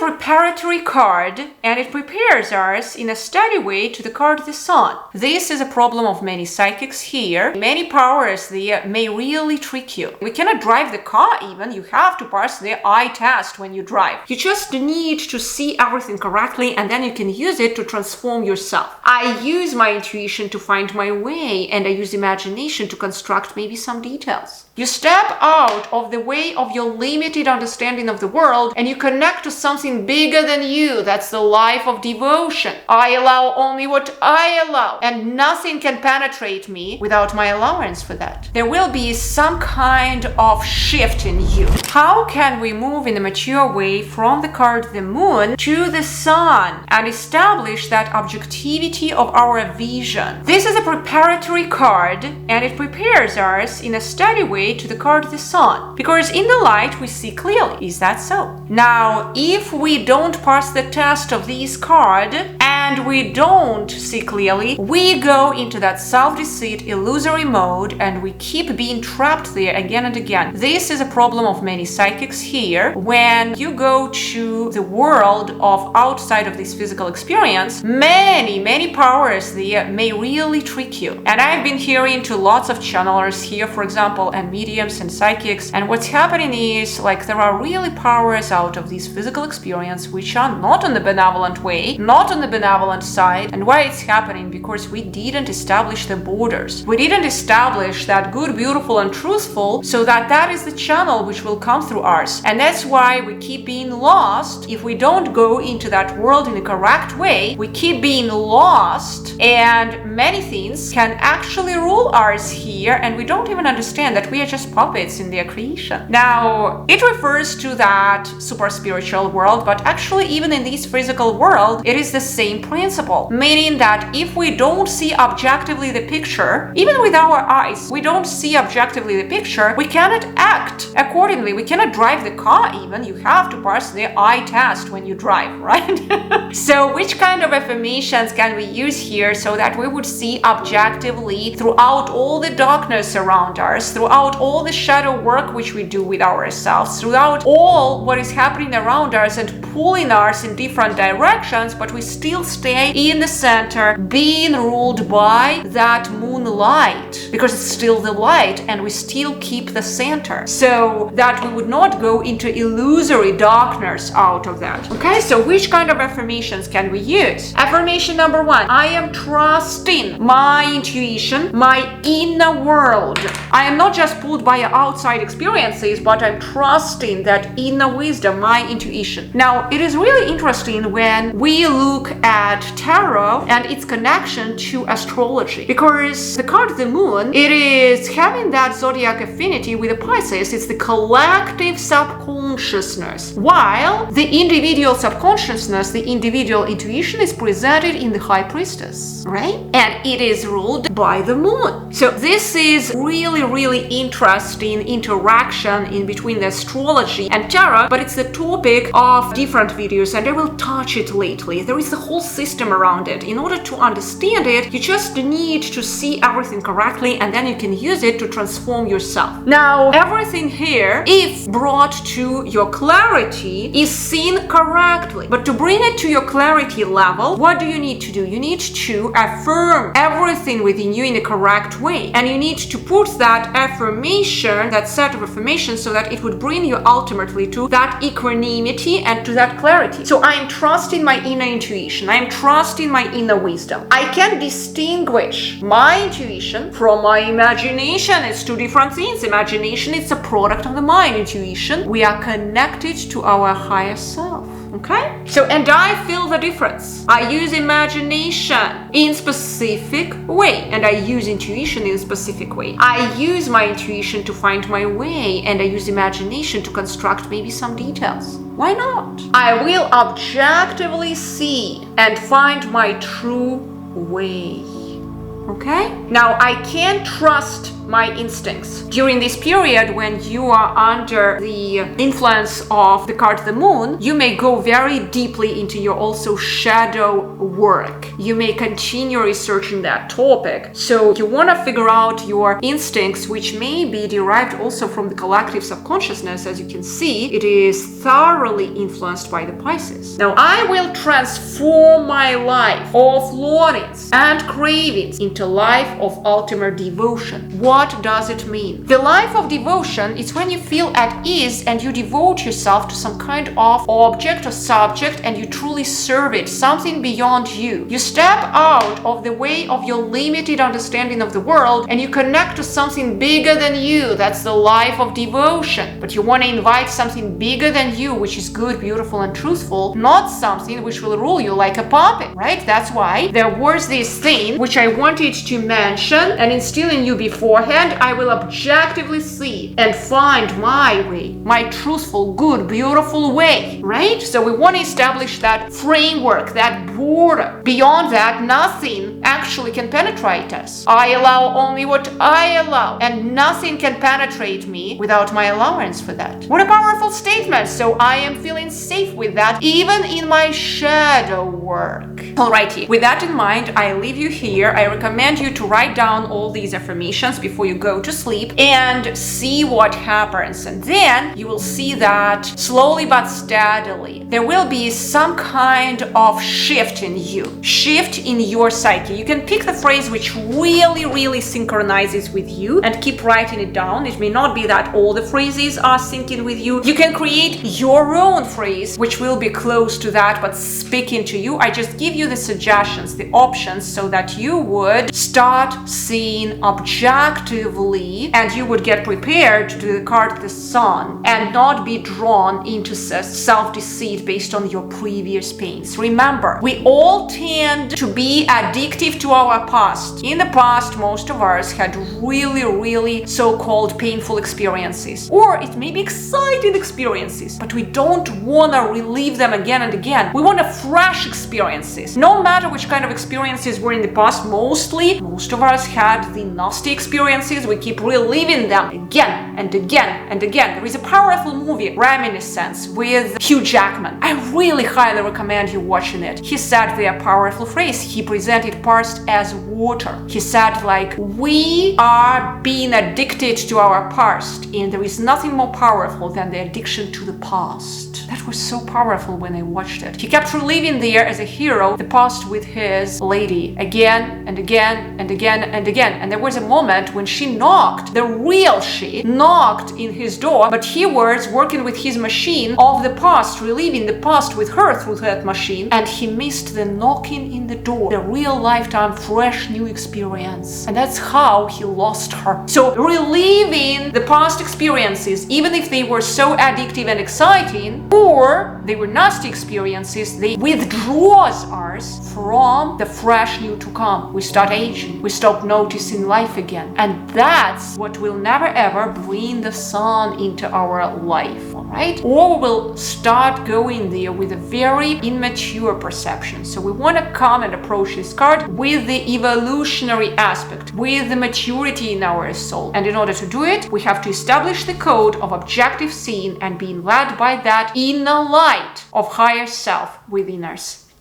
preparatory card, and it prepares us in a steady way to the card the Sun. This is a problem of many psychics here. Many powers there may really trick you. We cannot drive the car even. You have to pass the eye test when you drive. You just need to see everything correctly, and then you can use it to transform yourself. I use my intuition to find my way, and I use imagination to construct maybe some details. You step out of the way of your limited understanding of the world, and you connect to something bigger than you. That's the life of devotion. I allow only what I allow, and nothing can penetrate me without my allowance for that. There will be some kind of shift in you. How can we move in a mature way from the card the Moon to the Sun and establish that objectivity of our vision? This is a preparatory card, and it prepares us in a steady way to the card the Sun, because in the light we see clearly. Is that so? Now, if we don't pass the test of this card and we don't see clearly, we go into that self-deceit illusory mode, and we keep being trapped there again and again. This is a problem of many psychics here. When you go to the world of outside of this physical experience, many powers there may really trick you. And I've been hearing to lots of channelers here, for example, and mediums and psychics, and what's happening is like there are really powers out of this physical experience which are not on the benevolent way, not on the benevolent side. And why it's happening? Because we didn't establish the borders. We didn't establish that good, beautiful, and truthful, so that is the channel which will come through ours. And that's why we keep being lost. If we don't go into that world in the correct way, we keep being lost, and many things can actually rule ours here, and we don't even understand that we are just puppets in their creation. Now, it refers to that super spiritual world, but actually even in this physical world, it is the same principle, meaning that if we don't see objectively the picture, even with our eyes, we don't see objectively the picture, we cannot act accordingly. We cannot drive the car even. You have to pass the eye test when you drive, right? So which kind of affirmations can we use here so that we would see objectively throughout all the darkness around us, throughout all the shadow work which we do with ourselves, throughout all what is happening around us and pulling us in different directions, but we still stay in the center, being ruled by that moonlight, because it's still the light and we still keep the center, so that we would not go into illusory darkness out of that. Okay, so which kind of affirmations can we use? Affirmation number 1: I am trusting my intuition, my inner world. I am not just pulled by outside experiences, but I'm trusting that inner wisdom, my intuition. Now, it is really interesting when we look at tarot and its connection to astrology, because the card the Moon, it is having that zodiac affinity with the Pisces. It's the collective subconsciousness, while the individual subconsciousness, the individual intuition, is presented in the High Priestess, right? And it is ruled by the Moon. So this is really interesting interaction in between the astrology and tarot, but it's the topic of different videos, and I will touch it lately. There is a whole system around it. In order to understand it, you just need to see everything correctly, and then you can use it to transform yourself. Now, everything here, if brought to your clarity, is seen correctly. But to bring it to your clarity level, what do you need to do? You need to affirm everything within you in the correct way, and you need to put that affirmation, that set of affirmations, so that it would bring you ultimately to that equanimity and to that clarity. So I am trusting my inner intuition. I am trusting my inner wisdom. I can distinguish my intuition from my imagination. It's two different things. Imagination is a product of the mind. Intuition, we are connected to our higher self. Okay? So, and I feel the difference. I use imagination in specific way, and I use intuition in specific way. I use my intuition to find my way, and I use imagination to construct maybe some details. Why not? I will objectively see and find my true way. Okay? Now, I can't trust my instincts. During this period, when you are under the influence of the card the Moon, you may go very deeply into your also shadow work. You may continue researching that topic. So you want to figure out your instincts, which may be derived also from the collective subconsciousness. As you can see, it is thoroughly influenced by the Pisces. Now, I will transform my life of longings and cravings into life of ultimate devotion. What does it mean? The life of devotion is when you feel at ease and you devote yourself to some kind of object or subject and you truly serve it, something beyond you. You step out of the way of your limited understanding of the world and you connect to something bigger than you. That's the life of devotion. But you want to invite something bigger than you, which is good, beautiful, and truthful, not something which will rule you like a puppet, right? That's why there was this thing which I wanted to mention and instill in you beforehand. I will objectively see and find my way, my truthful, good, beautiful way, right? So we want to establish that framework, that border. Beyond that, nothing actually can penetrate us. I allow only what I allow, and nothing can penetrate me without my allowance for that. What a powerful statement. So I am feeling safe with that, even in my shadow work. Alrighty, with that in mind, I leave you here. I recommend you to write down all these affirmations before you go to sleep and see what happens. And then you will see that slowly but steadily, there will be some kind of shift in you, shift in your psyche. You can pick the phrase which really synchronizes with you and keep writing it down. It may not be that all the phrases are syncing with you. You can create your own phrase which will be close to that but speaking to you. I just give you the suggestions, the options, so that you would start seeing objectively and you would get prepared to the card the Sun and not be drawn into self-deceit based on your previous pains. Remember, we all tend to be addictive to our past. In the past, most of us had really so-called painful experiences, or it may be exciting experiences, but we don't want to relive them again and again. We want fresh experiences. No matter which kind of experiences were in the past, most of us had the nasty experiences. We keep reliving them again and again and again. There is a powerful movie, Reminiscence, with Hugh Jackman. I really highly recommend you watching it. He said the powerful phrase. He presented past as water. He said, like, we are being addicted to our past, and there is nothing more powerful than the addiction to the past. That was so powerful when I watched it. He kept reliving there as a hero the past with his lady again and again and again and again. And there was a moment when she knocked, the real she knocked in his door, but he was working with his machine of the past, reliving the past with her through that machine, and he missed the knocking in the door, the real lifetime fresh new experience. And that's how he lost her. So reliving the past experiences, even if they were so addictive and exciting, or they were nasty experiences, they withdraws us from the fresh new to come. We start aging, we stop noticing life again, and that's what will never ever bring the Sun into our life, all right? Or we'll start going there with a very immature perception. So we want to come and approach this card with the evolutionary aspect, with the maturity in our soul. And in order to do it, we have to establish the code of objective seeing and being led by that inner light of higher self within us.